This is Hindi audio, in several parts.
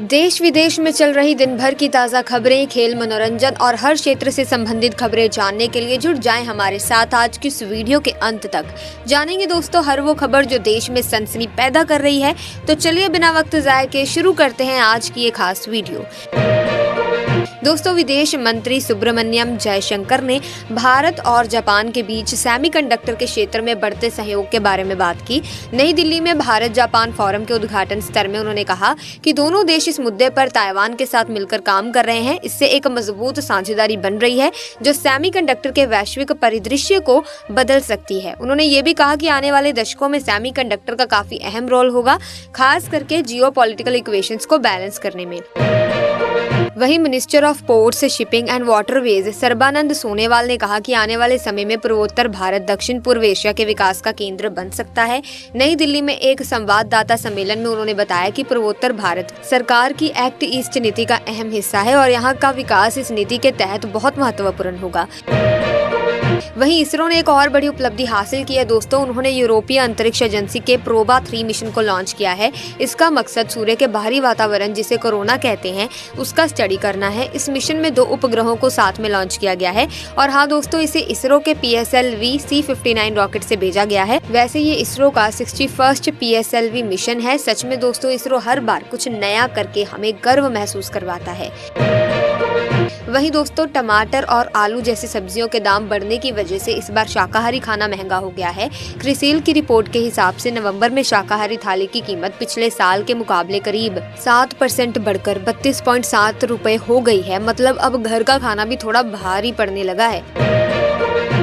देश विदेश में चल रही दिन भर की ताज़ा खबरें, खेल, मनोरंजन और हर क्षेत्र से संबंधित खबरें जानने के लिए जुड़ जाएं हमारे साथ आज की इस वीडियो के अंत तक। जानेंगे दोस्तों हर वो खबर जो देश में सनसनी पैदा कर रही है। तो चलिए बिना वक्त ज़ाय के शुरू करते हैं आज की ये खास वीडियो। दोस्तों विदेश मंत्री सुब्रमण्यम जयशंकर ने भारत और जापान के बीच सेमीकंडक्टर के क्षेत्र में बढ़ते सहयोग के बारे में बात की। नई दिल्ली में भारत जापान फोरम के उद्घाटन स्तर में उन्होंने कहा कि दोनों देश इस मुद्दे पर ताइवान के साथ मिलकर काम कर रहे हैं। इससे एक मजबूत साझेदारी बन रही है जो सेमीकंडक्टर के वैश्विक परिदृश्य को बदल सकती है। उन्होंने ये भी कहा कि आने वाले दशकों में सेमीकंडक्टर का काफी अहम रोल होगा, खास करके जियोपॉलिटिकल इक्वेशंस को बैलेंस करने में। वहीं minister of ports, shipping and waterways Sarbananda Sonowal ने कहा कि आने वाले समय में पूर्वोत्तर भारत दक्षिण पूर्व एशिया के विकास का केंद्र बन सकता है। नई दिल्ली में एक संवाददाता सम्मेलन में उन्होंने बताया कि पूर्वोत्तर भारत सरकार की एक्ट ईस्ट नीति का अहम हिस्सा है और यहाँ का विकास इस नीति के तहत बहुत महत्वपूर्ण होगा। वहीं इसरो ने एक और बड़ी उपलब्धि हासिल की है दोस्तों। उन्होंने यूरोपीय अंतरिक्ष एजेंसी के प्रोबा 3 मिशन को लॉन्च किया है। इसका मकसद सूर्य के बाहरी वातावरण, जिसे कोरोना कहते हैं, उसका स्टडी करना है। इस मिशन में 2 उपग्रहों को साथ में लॉन्च किया गया है और हाँ दोस्तों, इसे इसरो के PSLV C59 रॉकेट से भेजा गया है। वैसे ये इसरो का 61st PSLV मिशन है। सच में दोस्तों इसरो हर बार कुछ नया करके हमें गर्व महसूस करवाता है। वहीं दोस्तों टमाटर और आलू जैसी सब्जियों के दाम बढ़ने की वजह से इस बार शाकाहारी खाना महंगा हो गया है। क्रिसिल की रिपोर्ट के हिसाब से नवंबर में शाकाहारी थाली की कीमत पिछले साल के मुकाबले करीब 7% बढ़कर 32.7 रुपए हो गई है। मतलब अब घर का खाना भी थोड़ा भारी पड़ने लगा है।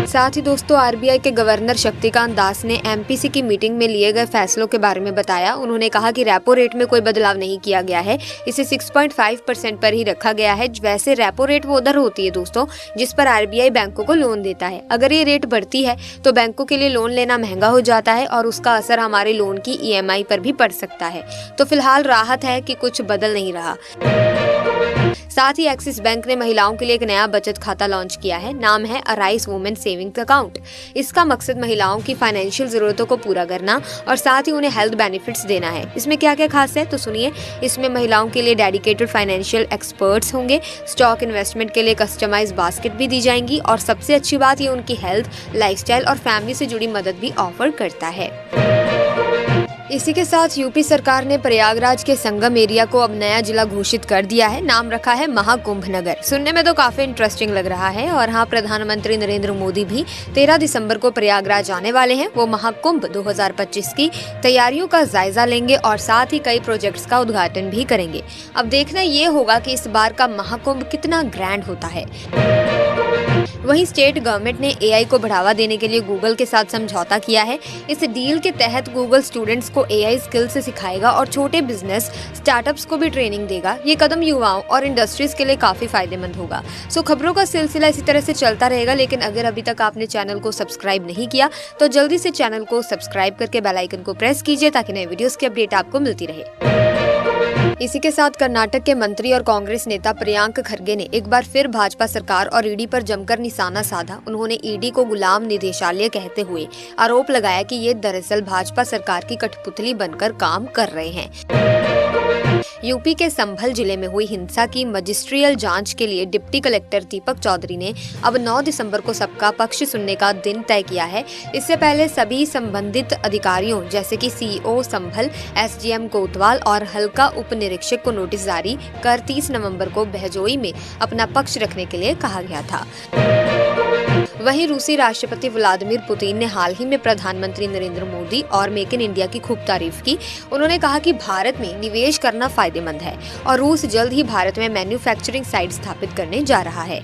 साथ ही दोस्तों RBI के गवर्नर शक्तिकांत दास ने MPC की मीटिंग में लिए गए फैसलों के बारे में बताया। उन्होंने कहा कि रेपो रेट में कोई बदलाव नहीं किया गया है, इसे 6.5% पर ही रखा गया है। वैसे रेपो रेट वो दर होती है दोस्तों जिस पर RBI बैंकों को लोन देता है। अगर ये रेट बढ़ती है तो बैंकों के लिए लोन लेना महंगा हो जाता है और उसका असर हमारे लोन की EMI पर भी पड़ सकता है। तो फिलहाल राहत है कि कुछ बदल नहीं रहा। साथ ही एक्सिस बैंक ने महिलाओं के लिए एक नया बचत खाता लॉन्च किया है। नाम है अराइज वुमेन सेविंग्स अकाउंट। इसका मकसद महिलाओं की फाइनेंशियल जरूरतों को पूरा करना और साथ ही उन्हें हेल्थ बेनिफिट्स देना है। इसमें क्या क्या खास है तो सुनिए। इसमें महिलाओं के लिए डेडिकेटेड फाइनेंशियल एक्सपर्ट्स होंगे, स्टॉक इन्वेस्टमेंट के लिए कस्टमाइज्ड बास्केट भी दी जाएंगी और सबसे अच्छी बात ये उनकी हेल्थ, लाइफस्टाइल और फैमिली से जुड़ी मदद भी ऑफर करता है। इसी के साथ यूपी सरकार ने प्रयागराज के संगम एरिया को अब नया जिला घोषित कर दिया है। नाम रखा है महाकुंभ नगर। सुनने में तो काफी इंटरेस्टिंग लग रहा है। और हाँ, प्रधानमंत्री नरेंद्र मोदी भी 13 दिसंबर को प्रयागराज आने वाले हैं। वो महाकुंभ 2025 की तैयारियों का जायजा लेंगे और साथ ही कई प्रोजेक्ट्स का उद्घाटन भी करेंगे। अब देखना ये होगा कि इस बार का महाकुंभ कितना ग्रैंड होता है। वहीं स्टेट गवर्नमेंट ने AI को बढ़ावा देने के लिए गूगल के साथ समझौता किया है। इस डील के तहत गूगल स्टूडेंट्स को AI स्किल से सिखाएगा और छोटे बिजनेस स्टार्टअप्स को भी ट्रेनिंग देगा। ये कदम युवाओं और इंडस्ट्रीज के लिए काफी फायदेमंद होगा। सो खबरों का सिलसिला इसी तरह से चलता रहेगा। लेकिन अगर अभी तक आपने चैनल को सब्सक्राइब नहीं किया तो जल्दी से चैनल को सब्सक्राइब करके बेल आइकन को प्रेस कीजिए ताकि नए वीडियोस की अपडेट आपको मिलती रहे। इसी के साथ कर्नाटक के मंत्री और कांग्रेस नेता प्रियांक खरगे ने एक बार फिर भाजपा सरकार और ईडी पर जमकर निशाना साधा। उन्होंने ईडी को गुलाम निदेशालय कहते हुए आरोप लगाया कि ये दरअसल भाजपा सरकार की कठपुतली बनकर काम कर रहे हैं। यूपी के संभल जिले में हुई हिंसा की मजिस्ट्रियल जांच के लिए डिप्टी कलेक्टर दीपक चौधरी ने अब 9 दिसंबर को सबका पक्ष सुनने का दिन तय किया है। इससे पहले सभी संबंधित अधिकारियों जैसे कि CEO संभल, SGM कोतवाल और हल्का उप निरीक्षक को नोटिस जारी कर 30 नवंबर को बहजोई में अपना पक्ष रखने के लिए कहा गया था। वहीं रूसी राष्ट्रपति व्लादिमीर पुतिन ने हाल ही में प्रधानमंत्री नरेंद्र मोदी और मेक इन इंडिया की खूब तारीफ की। उन्होंने कहा कि भारत में निवेश करना फायदेमंद है और रूस जल्द ही भारत में मैन्युफैक्चरिंग साइट स्थापित करने जा रहा है।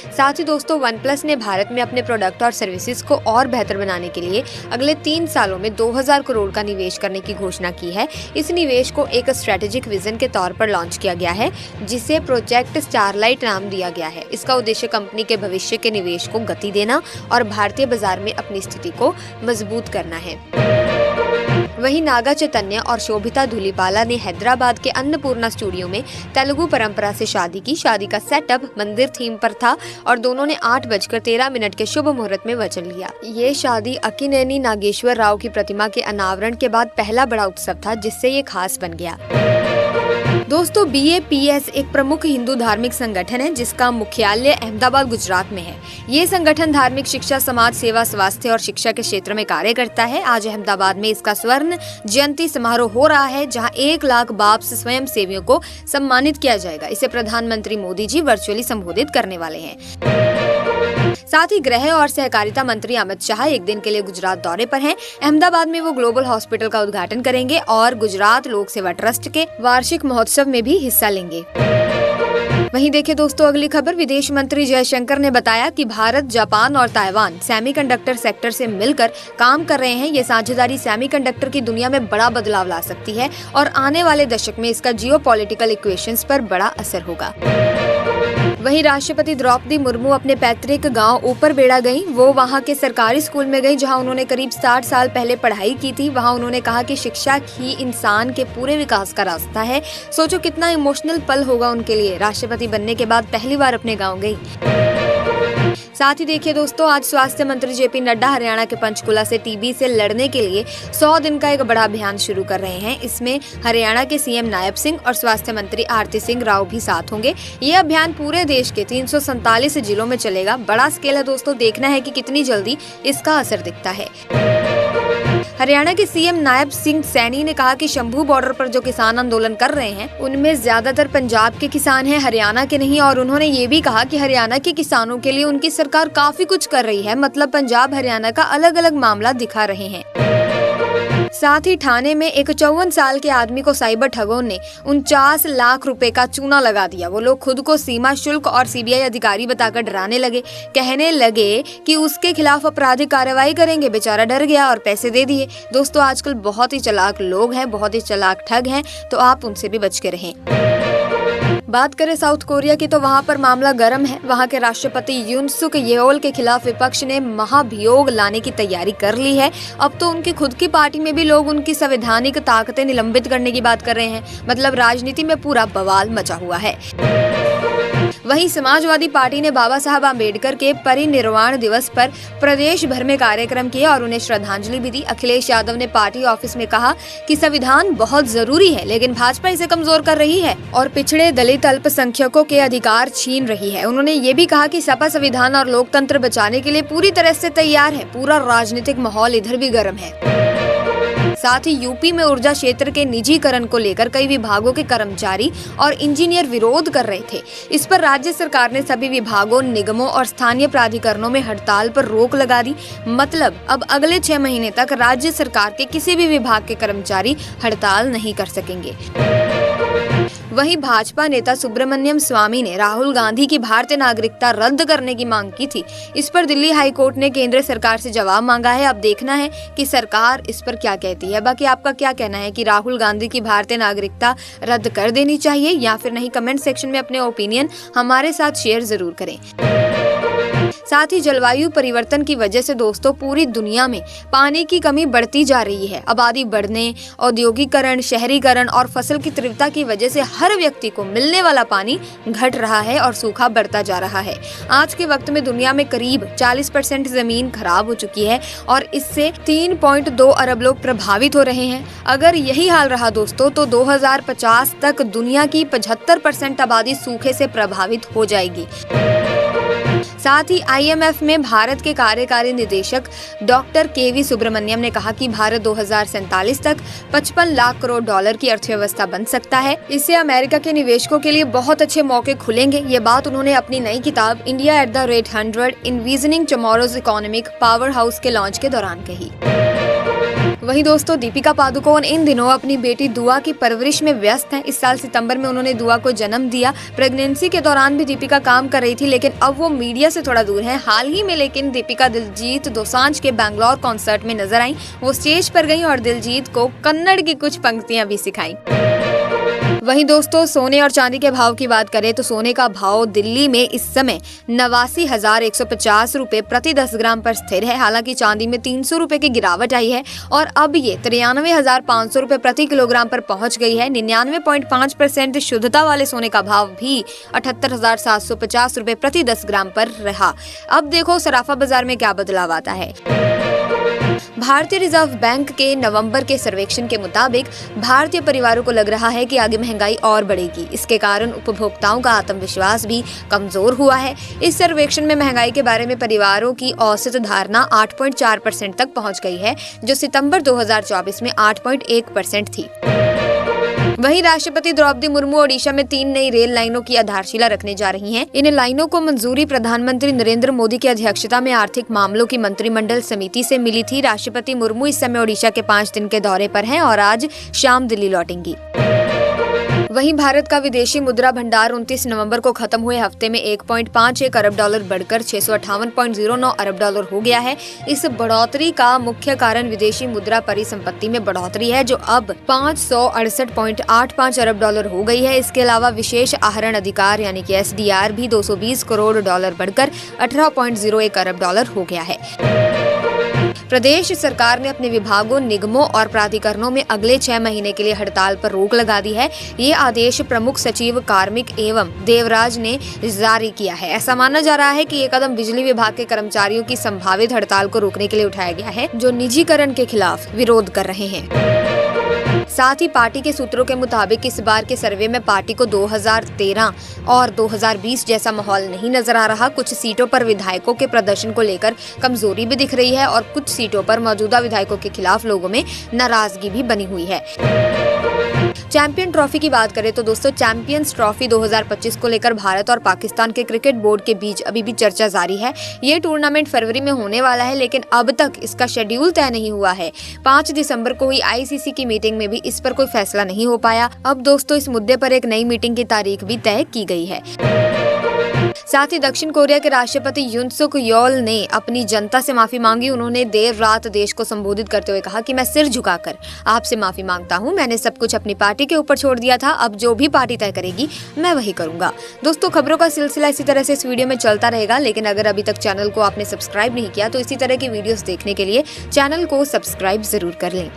साथ ही दोस्तों OnePlus ने भारत में अपने प्रोडक्ट और सर्विसेज को और बेहतर बनाने के लिए अगले 3 सालों में 2000 करोड़ का निवेश करने की घोषणा की है। इस निवेश को एक स्ट्रेटेजिक विजन के तौर पर लॉन्च किया गया है जिसे प्रोजेक्ट स्टारलाइट नाम दिया गया है। इसका उद्देश्य कंपनी के भविष्य के निवेश को गति देना और भारतीय बाजार में अपनी स्थिति को मजबूत करना है। वहीं नागा चैतन्य और शोभिता धुलीपाला ने हैदराबाद के अन्नपूर्णा स्टूडियो में तेलुगु परंपरा से शादी की। शादी का सेटअप मंदिर थीम पर था और दोनों ने 8:13 के शुभ मुहूर्त में वचन लिया। ये शादी अक्किनेनी नागेश्वर राव की प्रतिमा के अनावरण के बाद पहला बड़ा उत्सव था जिससे ये खास बन गया। दोस्तों BAPS एक प्रमुख हिंदू धार्मिक संगठन है जिसका मुख्यालय अहमदाबाद गुजरात में है। ये संगठन धार्मिक शिक्षा, समाज सेवा, स्वास्थ्य और शिक्षा के क्षेत्र में कार्य करता है। आज अहमदाबाद में इसका स्वर्ण जयंती समारोह हो रहा है जहां 1 लाख बाप्स स्वयं सेवियों को सम्मानित किया जाएगा। इसे प्रधानमंत्री मोदी जी वर्चुअली संबोधित करने वाले हैं। साथ ही गृह और सहकारिता मंत्री अमित शाह एक दिन के लिए गुजरात दौरे पर हैं। अहमदाबाद में वो ग्लोबल हॉस्पिटल का उद्घाटन करेंगे और गुजरात लोक सेवा ट्रस्ट के वार्षिक महोत्सव में भी हिस्सा लेंगे। वहीं देखिए दोस्तों अगली खबर, विदेश मंत्री जयशंकर ने बताया कि भारत, जापान और ताइवान सेमीकंडक्टर सेक्टर से मिलकर काम कर रहे हैं। ये साझेदारी सेमीकंडक्टर की दुनिया में बड़ा बदलाव ला सकती है और आने वाले दशक में इसका जियोपॉलिटिकल इक्वेशंस पर बड़ा असर होगा। वहीं राष्ट्रपति द्रौपदी मुर्मू अपने पैतृक गांव ऊपर बेड़ा गईं। वो वहां के सरकारी स्कूल में गईं जहां उन्होंने करीब 60 साल पहले पढ़ाई की थी। वहां उन्होंने कहा कि शिक्षा ही इंसान के पूरे विकास का रास्ता है। सोचो कितना इमोशनल पल होगा उनके लिए। राष्ट्रपति बनने के बाद पहली बार अपने गांव गई। साथ ही देखिए दोस्तों आज स्वास्थ्य मंत्री JP नड्डा हरियाणा के पंचकुला से TB से लड़ने के लिए 100 दिन का एक बड़ा अभियान शुरू कर रहे हैं। इसमें हरियाणा के CM नायब सिंह और स्वास्थ्य मंत्री आरती सिंह राव भी साथ होंगे। ये अभियान पूरे देश के 347 जिलों में चलेगा। बड़ा स्केल है दोस्तों, देखना है कि कितनी जल्दी इसका असर दिखता है। हरियाणा के CM नायब सिंह सैनी ने कहा कि शंभू बॉर्डर पर जो किसान आंदोलन कर रहे हैं उनमें ज्यादातर पंजाब के किसान हैं, हरियाणा के नहीं। और उन्होंने ये भी कहा कि हरियाणा के किसानों के लिए उनकी सरकार काफी कुछ कर रही है। मतलब पंजाब हरियाणा का अलग अलग मामला दिखा रहे हैं। साथ ही ठाणे में एक 54 साल के आदमी को साइबर ठगों ने 49 लाख रुपए का चूना लगा दिया। वो लोग खुद को सीमा शुल्क और CBI अधिकारी बताकर डराने लगे। कहने लगे कि उसके खिलाफ आपराधिक कार्रवाई करेंगे। बेचारा डर गया और पैसे दे दिए। दोस्तों आजकल बहुत ही चालाक लोग हैं, बहुत ही चालाक ठग हैं, तो आप उनसे भी बच के रहें। बात करें साउथ कोरिया की तो वहां पर मामला गर्म है। वहां के राष्ट्रपति यून सुक येओल के खिलाफ विपक्ष ने महाभियोग लाने की तैयारी कर ली है। अब तो उनकी खुद की पार्टी में भी लोग उनकी संवैधानिक ताकतें निलंबित करने की बात कर रहे हैं। मतलब राजनीति में पूरा बवाल मचा हुआ है। वहीं समाजवादी पार्टी ने बाबा साहब आम्बेडकर के परिनिर्वाण दिवस पर प्रदेश भर में कार्यक्रम किए और उन्हें श्रद्धांजलि भी दी। अखिलेश यादव ने पार्टी ऑफिस में कहा कि संविधान बहुत जरूरी है लेकिन भाजपा इसे कमजोर कर रही है और पिछड़े, दलित, अल्पसंख्यकों के अधिकार छीन रही है। उन्होंने ये भी कहा कि सपा संविधान और लोकतंत्र बचाने के लिए पूरी तरह से तैयार है। पूरा राजनीतिक माहौल इधर भी गर्म है। साथ ही यूपी में ऊर्जा क्षेत्र के निजीकरण को लेकर कई विभागों के कर्मचारी और इंजीनियर विरोध कर रहे थे। इस पर राज्य सरकार ने सभी विभागों, निगमों और स्थानीय प्राधिकरणों में हड़ताल पर रोक लगा दी। मतलब अब अगले 6 महीने तक राज्य सरकार के किसी भी विभाग के कर्मचारी हड़ताल नहीं कर सकेंगे। वहीं भाजपा नेता सुब्रमण्यम स्वामी ने राहुल गांधी की भारतीय नागरिकता रद्द करने की मांग की थी। इस पर दिल्ली हाई कोर्ट ने केंद्र सरकार से जवाब मांगा है। अब देखना है कि सरकार इस पर क्या कहती है। बाकी आपका क्या कहना है कि राहुल गांधी की भारतीय नागरिकता रद्द कर देनी चाहिए या फिर नहीं? कमेंट सेक्शन में अपने ओपिनियन हमारे साथ शेयर जरूर करें। साथ ही जलवायु परिवर्तन की वजह से दोस्तों पूरी दुनिया में पानी की कमी बढ़ती जा रही है। आबादी बढ़ने, औद्योगिकरण, शहरीकरण और फसल की तीव्रता की वजह से हर व्यक्ति को मिलने वाला पानी घट रहा है और सूखा बढ़ता जा रहा है। आज के वक्त में दुनिया में करीब 40% जमीन खराब हो चुकी है और इससे 3.2 अरब लोग प्रभावित हो रहे हैं। अगर यही हाल रहा दोस्तों तो 2050 तक दुनिया की 75% आबादी सूखे से प्रभावित हो जाएगी। साथ ही IMF में भारत के कार्यकारी निदेशक डॉक्टर KV सुब्रमण्यम ने कहा कि भारत 2047 तक 55 लाख करोड़ डॉलर की अर्थव्यवस्था बन सकता है। इससे अमेरिका के निवेशकों के लिए बहुत अच्छे मौके खुलेंगे। ये बात उन्होंने अपनी नई किताब India at the rate 100 envisioning tomorrow's economic powerhouse के लॉन्च के दौरान कही। वहीं दोस्तों दीपिका पादुकोण इन दिनों अपनी बेटी दुआ की परवरिश में व्यस्त हैं। इस साल सितंबर में उन्होंने दुआ को जन्म दिया। प्रेगनेंसी के दौरान भी दीपिका काम कर रही थी लेकिन अब वो मीडिया से थोड़ा दूर हैं। हाल ही में लेकिन दीपिका दिलजीत दोसांझ के बैंगलोर कॉन्सर्ट में नजर आई। वो स्टेज पर गईं और दिलजीत को कन्नड़ की कुछ पंक्तियां भी सिखाई। वहीं दोस्तों सोने और चांदी के भाव की बात करें तो सोने का भाव दिल्ली में इस समय 89,150 रुपए प्रति 10 ग्राम पर स्थिर है। हालांकि चांदी में 300 रुपए की गिरावट आई है और अब ये 93,500 रुपए प्रति किलोग्राम पर पहुंच गई है। 99.5% शुद्धता वाले सोने का भाव भी 78,750 रुपए प्रति 10 ग्राम पर रहा। अब देखो सराफा बाजार में क्या बदलाव आता है। भारतीय रिजर्व बैंक के नवंबर के सर्वेक्षण के मुताबिक भारतीय परिवारों को लग रहा है कि आगे महंगाई और बढ़ेगी। इसके कारण उपभोक्ताओं का आत्मविश्वास भी कमजोर हुआ है। इस सर्वेक्षण में महंगाई के बारे में परिवारों की औसत धारणा 8.4% तक पहुंच गई है, जो सितंबर 2024 में 8.1% थी। वहीं राष्ट्रपति द्रौपदी मुर्मू ओडिशा में 3 नई रेल लाइनों की आधारशिला रखने जा रही हैं। इन लाइनों को मंजूरी प्रधानमंत्री नरेंद्र मोदी की अध्यक्षता में आर्थिक मामलों की मंत्रिमंडल समिति से मिली थी। राष्ट्रपति मुर्मू इस समय ओडिशा के 5 दिन के दौरे पर हैं और आज शाम दिल्ली लौटेंगी। वहीं भारत का विदेशी मुद्रा भंडार 29 नवंबर को खत्म हुए हफ्ते में 1.51 अरब डॉलर बढ़कर 658.09 अरब डॉलर हो गया है। इस बढ़ोतरी का मुख्य कारण विदेशी मुद्रा परिसंपत्ति में बढ़ोतरी है, जो अब 568.85 अरब डॉलर हो गई है। इसके अलावा विशेष आहरण अधिकार यानी कि SDR भी 220 करोड़ डॉलर बढ़कर 18.01 अरब डॉलर हो गया है। प्रदेश सरकार ने अपने विभागों, निगमों और प्राधिकरणों में अगले 6 महीने के लिए हड़ताल पर रोक लगा दी है। ये आदेश प्रमुख सचिव कार्मिक एवं देवराज ने जारी किया है। ऐसा माना जा रहा है कि ये कदम बिजली विभाग के कर्मचारियों की संभावित हड़ताल को रोकने के लिए उठाया गया है, जो निजीकरण के खिलाफ विरोध कर रहे हैं। साथ ही पार्टी के सूत्रों के मुताबिक इस बार के सर्वे में पार्टी को 2013 और 2020 जैसा माहौल नहीं नजर आ रहा। कुछ सीटों पर विधायकों के प्रदर्शन को लेकर कमजोरी भी दिख रही है और कुछ सीटों पर मौजूदा विधायकों के खिलाफ लोगों में नाराजगी भी बनी हुई है। चैंपियन ट्रॉफी की बात करें तो दोस्तों, चैंपियंस ट्रॉफी 2025 को लेकर भारत और पाकिस्तान के क्रिकेट बोर्ड के बीच अभी भी चर्चा जारी है। ये टूर्नामेंट फरवरी में होने वाला है, लेकिन अब तक इसका शेड्यूल तय नहीं हुआ है। 5 दिसंबर को हुई ICC की मीटिंग में भी इस पर कोई फैसला नहीं हो पाया। अब दोस्तों, इस मुद्दे पर एक नई मीटिंग की तारीख भी तय की गई है। साथ ही दक्षिण कोरिया के राष्ट्रपति यून सुक योल ने अपनी जनता से माफी मांगी। उन्होंने देर रात देश को संबोधित करते हुए कहा कि मैं सिर झुकाकर आपसे माफी मांगता हूं। मैंने सब कुछ अपनी पार्टी के ऊपर छोड़ दिया था। अब जो भी पार्टी तय करेगी मैं वही करूंगा। दोस्तों, खबरों का सिलसिला इसी तरह से इस वीडियो में चलता रहेगा, लेकिन अगर अभी तक चैनल को आपने सब्सक्राइब नहीं किया तो इसी तरह की वीडियोस देखने के लिए चैनल को सब्सक्राइब जरूर कर लें।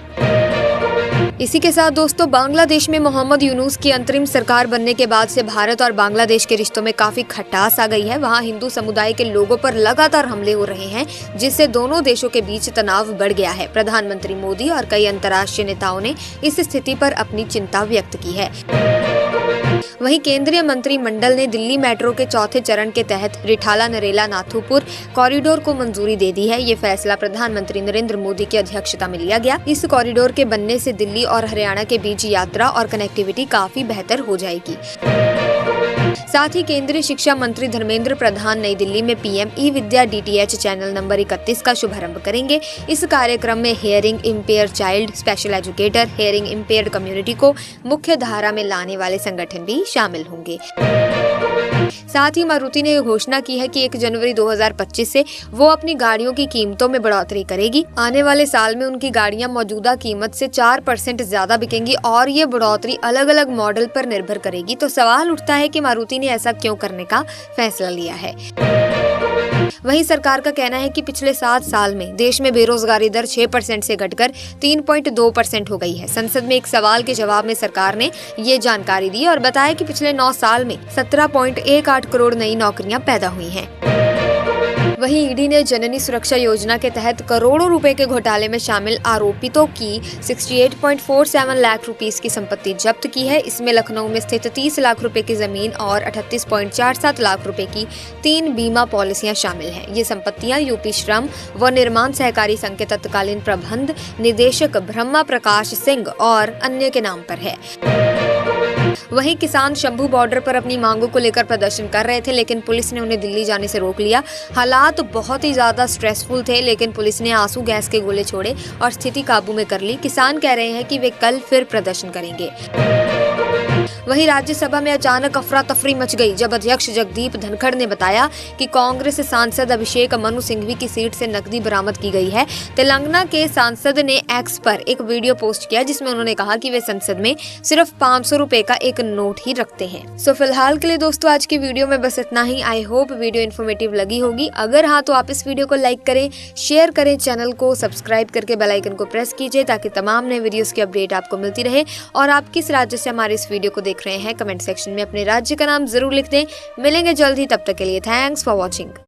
इसी के साथ दोस्तों, बांग्लादेश में मोहम्मद यूनुस की अंतरिम सरकार बनने के बाद से भारत और बांग्लादेश के रिश्तों में काफी खटास आ गई है। वहां हिंदू समुदाय के लोगों पर लगातार हमले हो रहे हैं, जिससे दोनों देशों के बीच तनाव बढ़ गया है। प्रधानमंत्री मोदी और कई अंतर्राष्ट्रीय नेताओं ने इस स्थिति पर अपनी चिंता व्यक्त की है। वहीं केंद्रीय मंत्रिमंडल ने दिल्ली मेट्रो के चौथे चरण के तहत रिठाला नरेला नाथुपुर कॉरिडोर को मंजूरी दे दी है। ये फैसला प्रधानमंत्री नरेंद्र मोदी की अध्यक्षता में लिया गया। इस कॉरिडोर के बनने से दिल्ली और हरियाणा के बीच यात्रा और कनेक्टिविटी काफी बेहतर हो जाएगी। साथ ही केंद्रीय शिक्षा मंत्री धर्मेंद्र प्रधान नई दिल्ली में PM ई-विद्या DTH चैनल नंबर 31 का शुभारंभ करेंगे। इस कार्यक्रम में hearing empire child, special educator, hearing impaired community को मुख्य धारा में लाने वाले संगठन भी शामिल होंगे। साथ ही मारुति ने घोषणा की है कि 1 जनवरी 2025 से वो अपनी गाड़ियों की कीमतों में बढ़ोतरी करेगी। आने वाले साल में उनकी गाड़ियां मौजूदा कीमत से 4% ज्यादा बिकेंगी और ये बढ़ोतरी अलग अलग मॉडल पर निर्भर करेगी। तो सवाल उठता है कि मारुति ने ऐसा क्यों करने का फैसला लिया है। वहीं सरकार का कहना है कि पिछले 7 साल में देश में बेरोजगारी दर 6% से घटकर 3.2% हो गई है। संसद में एक सवाल के जवाब में सरकार ने ये जानकारी दी और बताया कि पिछले 9 साल में 17.18 करोड़ नई नौकरियां पैदा हुई हैं। वहीं ईडी ने जननी सुरक्षा योजना के तहत करोड़ों रुपए के घोटाले में शामिल आरोपितों की 68.47 लाख रुपीस की संपत्ति जब्त की है। इसमें लखनऊ में स्थित 30 लाख रुपए की जमीन और 38.47 लाख रुपए की 3 बीमा पॉलिसियां शामिल हैं। ये संपत्तियां यूपी श्रम व निर्माण सहकारी संघ के तत्कालीन प्रबंध निदेशक ब्रह्मा प्रकाश सिंह और अन्य के नाम पर है। वहीं किसान शंभू बॉर्डर पर अपनी मांगों को लेकर प्रदर्शन कर रहे थे, लेकिन पुलिस ने उन्हें दिल्ली जाने से रोक लिया। हालात बहुत ही ज्यादा स्ट्रेसफुल थे, लेकिन पुलिस ने आंसू गैस के गोले छोड़े और स्थिति काबू में कर ली। किसान कह रहे हैं कि वे कल फिर प्रदर्शन करेंगे। वहीं राज्यसभा में अचानक अफरा तफरी मच गई जब अध्यक्ष जगदीप धनखड़ ने बताया कि कांग्रेस सांसद अभिषेक मनु सिंघवी की सीट से नकदी बरामद की गई है। तेलंगाना के सांसद ने एक्स पर एक वीडियो पोस्ट किया जिसमें उन्होंने कहा कि वे संसद में सिर्फ 500 रुपए का एक नोट ही रखते हैं। सो फिलहाल के लिए दोस्तों आज की वीडियो में बस इतना ही। आई होप वीडियो इन्फॉर्मेटिव लगी होगी। अगर हाँ तो आप इस वीडियो को लाइक करें, शेयर करें, चैनल को सब्सक्राइब करके बेल आइकन को प्रेस कीजिए ताकि तमाम नए वीडियोस की अपडेट आपको मिलती रहे। और आप किस राज्य से हमारे इस वीडियो को देख रहे हैं कमेंट सेक्शन में अपने राज्य का नाम जरूर लिख दें। मिलेंगे जल्द ही, तब तक के लिए थैंक्स फॉर वॉचिंग।